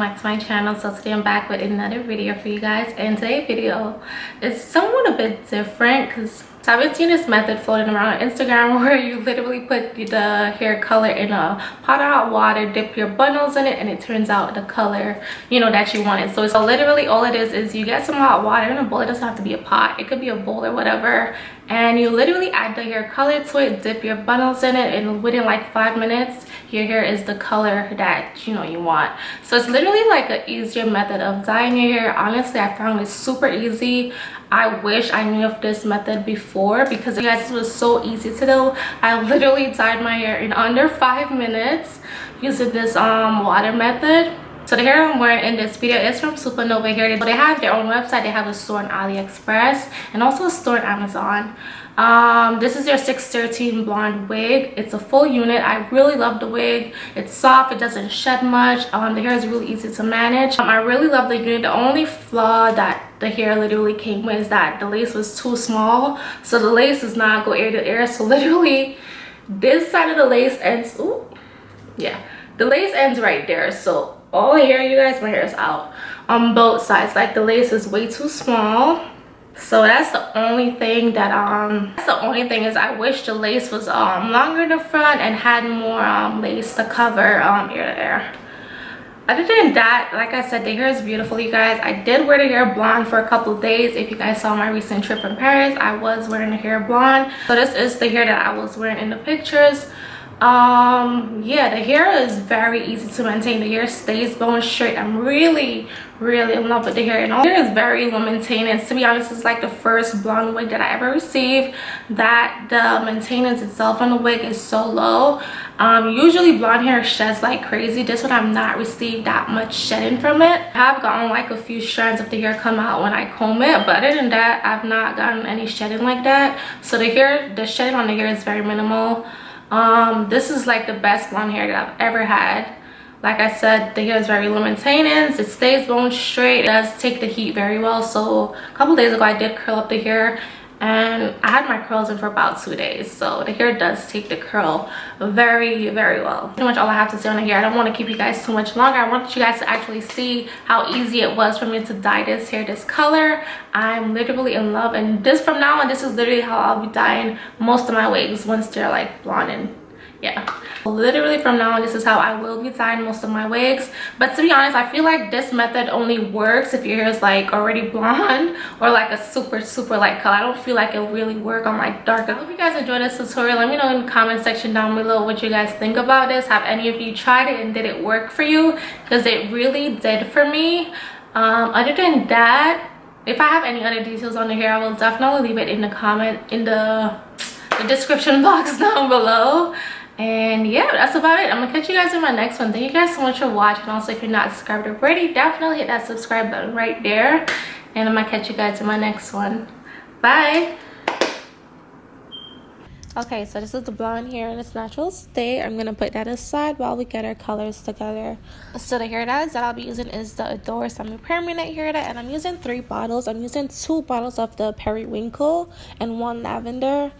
back to my channel. So today I'm back with another video for you guys, and today's video is somewhat a bit different because I've been seeing this method floating around on Instagram where you literally put the hair color in a pot of hot water, dip your bundles in it, and it turns out the color that you wanted. So literally all it is you get some hot water in a bowl. It doesn't have to be a pot, it could be a bowl or whatever, and you literally add the hair color to it, dip your bundles in it, and within like 5 minutes your hair is the color that you want. So it's literally like an easier method of dyeing your hair. Honestly, I found it super easy. I wish I knew of this method before because you guys, it was so easy to do. I literally dyed my hair in under 5 minutes using this water method. So the hair I'm wearing in this video is from Supernova Hair. They have their own website. They have a store on AliExpress and also a store on Amazon. This is their 613 blonde wig. It's a full unit. I really love the wig. It's soft, it doesn't shed much. The hair is really easy to manage. I really love the unit. The only flaw that the hair literally came with is that the lace was too small, so the lace does not go ear to ear. So literally this side of the lace ends, ooh, yeah, the lace ends right there. So all hair, you guys, my hair is out on both sides. Like the lace is way too small. So that's the only thing that is I wish the lace was longer in the front and had more lace to cover ear to ear. Other than that, like I said, the hair is beautiful, you guys. I did wear the hair blonde for a couple of days. If you guys saw my recent trip in Paris, I was wearing the hair blonde. So this is the hair that I was wearing in the pictures. Yeah, the hair is very easy to maintain. The hair stays bone straight. I'm really in love with the hair, and all the hair is very low maintenance. To be honest, it's like the first blonde wig that I ever received that the maintenance itself on the wig is so low. Usually blonde hair sheds like crazy. This one I've not received that much shedding from it. I have gotten like a few strands of the hair come out when I comb it, but other than that, I've not gotten any shedding like that. So the shedding on the hair is very minimal. This is like the best blonde hair that I've ever had. Like I said, the hair is very low maintenance. It stays bone straight. It does take the heat very well. So a couple days ago I did curl up the hair, and I had my curls in for about 2 days. So the hair does take the curl very well. Pretty much all I have to say on the hair. I don't want to keep you guys too much longer. I want you guys to actually see how easy it was for me to dye this hair this color. I'm literally in love, and this from now on, this is literally how I'll be dyeing most of my wigs once they're like blonde. And yeah, literally from now on, this is how I will be dyeing most of my wigs. But to be honest, I feel like this method only works if your hair is like already blonde or like a super light color. I don't feel like it'll really work on like darker. I hope you guys enjoyed this tutorial. Let me know in the comment section down below what you guys think about this. Have any of you tried it and did it work for you? Because it really did for me. Other than that, if I have any other details on the hair, I will definitely leave it in the description box down below. And yeah, that's about it. I'm gonna catch you guys in my next one. Thank you guys so much for watching. Also, if you're not subscribed already, definitely hit that subscribe button right there, and I'm gonna catch you guys in my next one. Bye. Okay, so this is the blonde hair in its natural state. I'm gonna put that aside while we get our colors together. So the hair dyes that I'll be using is the Adore Semi-Permanent hair dye, and I'm using 3 bottles. I'm using 2 bottles of the Periwinkle and 1 Lavender.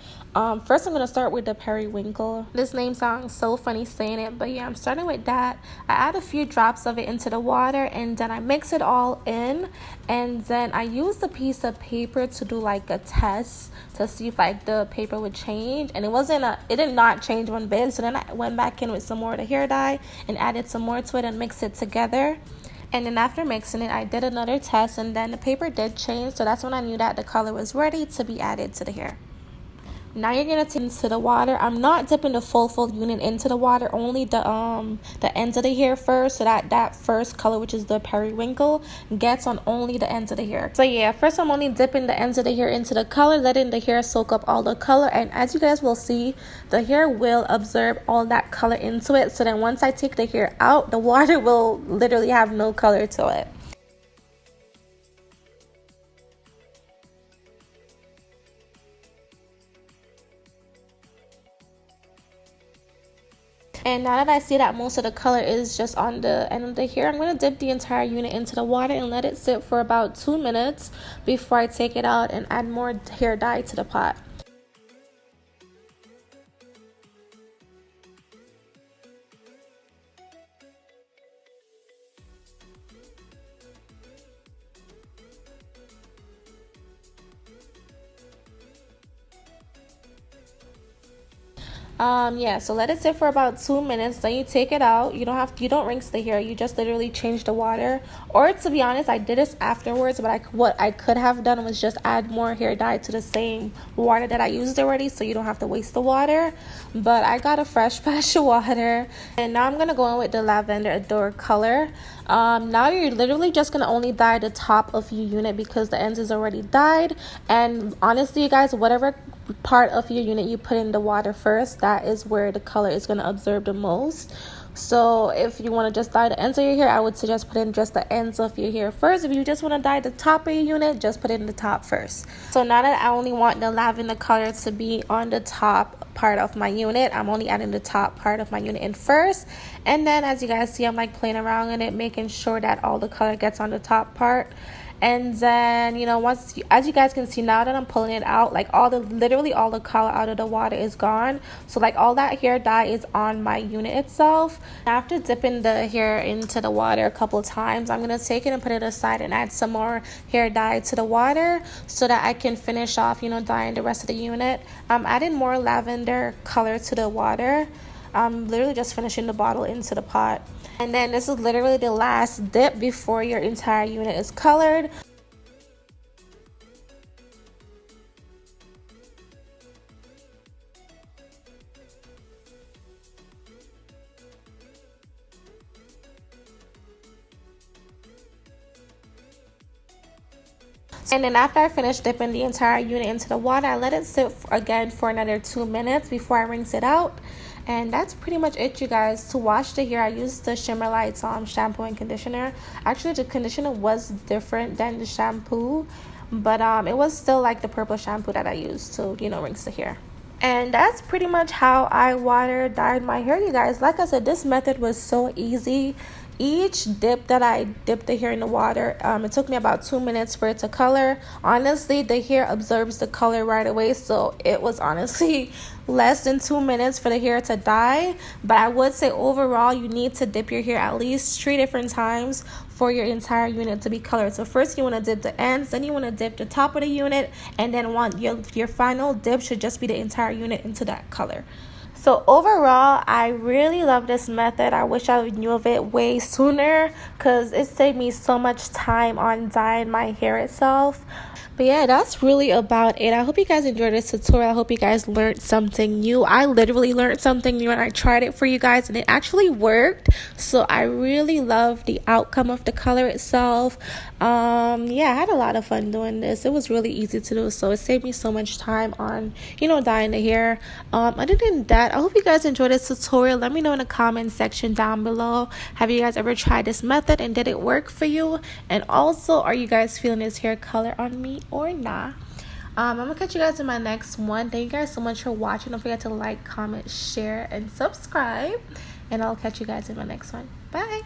First I'm gonna start with the Periwinkle. This name sounds so funny saying it, but yeah, I'm starting with that. I add a few drops of it into the water, and then I mix it all in, and then I use the piece of paper to do like a test to see if like the paper would change, and it did not change one bit. So then I went back in with some more of the hair dye and added some more to it and mixed it together. And then after mixing it, I did another test, and then the paper did change, so that's when I knew that the color was ready to be added to the hair. Now you're gonna take into the water. I'm not dipping the full unit into the water, only the ends of the hair first, so that first color, which is the Periwinkle, gets on only the ends of the hair. So yeah, first I'm only dipping the ends of the hair into the color, letting the hair soak up all the color, and as you guys will see, the hair will absorb all that color into it. So then once I take the hair out, the water will literally have no color to it. And now that I see that most of the color is just on the end of the hair, I'm going to dip the entire unit into the water and let it sit for about 2 minutes before I take it out and add more hair dye to the pot. Yeah, so let it sit for about 2 minutes, then you take it out. You don't rinse the hair, you just literally change the water. Or to be honest, I did this afterwards, but what I could have done was just add more hair dye to the same water that I used already, so you don't have to waste the water. But I got a fresh batch of water, and now I'm gonna go in with the Lavender Adore color. Now you're literally just gonna only dye the top of your unit because the ends is already dyed. And honestly, you guys, whatever part of your unit you put in the water first, that is where the color is going to absorb the most. So if you want to just dye the ends of your hair, I would suggest putting just the ends of your hair first. If you just want to dye the top of your unit, just put it in the top first. So now that I only want the lavender color to be on the top part of my unit, I'm only adding the top part of my unit in first. And then as you guys see, I'm like playing around in it, making sure that all the color gets on the top part. And then, as you guys can see, now that I'm pulling it out, like literally all the color out of the water is gone. So like all that hair dye is on my unit itself. After dipping the hair into the water a couple times, I'm gonna take it and put it aside and add some more hair dye to the water so that I can finish off, dyeing the rest of the unit. I'm adding more lavender color to the water. I'm literally just finishing the bottle into the pot. And then this is literally the last dip before your entire unit is colored. And then after I finish dipping the entire unit into the water, I let it sit again for another 2 minutes before I rinse it out. And that's pretty much it, you guys. To wash the hair, I used the Shimmer Lights shampoo and conditioner. Actually, the conditioner was different than the shampoo, but it was still like the purple shampoo that I used to, rinse the hair. And that's pretty much how I dyed my hair, you guys. Like I said, this method was so easy. Each dip that I dipped the hair in the water, it took me about 2 minutes for it to color. Honestly, the hair absorbs the color right away, so it was honestly less than 2 minutes for the hair to dye. But I would say overall, you need to dip your hair at least 3 different times for your entire unit to be colored. So first you want to dip the ends, then you want to dip the top of the unit, and then your final dip should just be the entire unit into that color. So overall, I really love this method. I wish I knew of it way sooner because it saved me so much time on dyeing my hair itself. But yeah, that's really about it. I hope you guys enjoyed this tutorial. I hope you guys learned something new. I literally learned something new and I tried it for you guys and it actually worked. So I really love the outcome of the color itself. Yeah, I had a lot of fun doing this. It was really easy to do, so it saved me so much time on dyeing the hair. Other than that, I hope you guys enjoyed this tutorial. Let me know in the comment section down below, have you guys ever tried this method and did it work for you? And also, are you guys feeling this hair color on me or not? I'm gonna catch you guys in my next one. Thank you guys so much for watching. Don't forget to like, comment, share, and subscribe, and I'll catch you guys in my next one. Bye.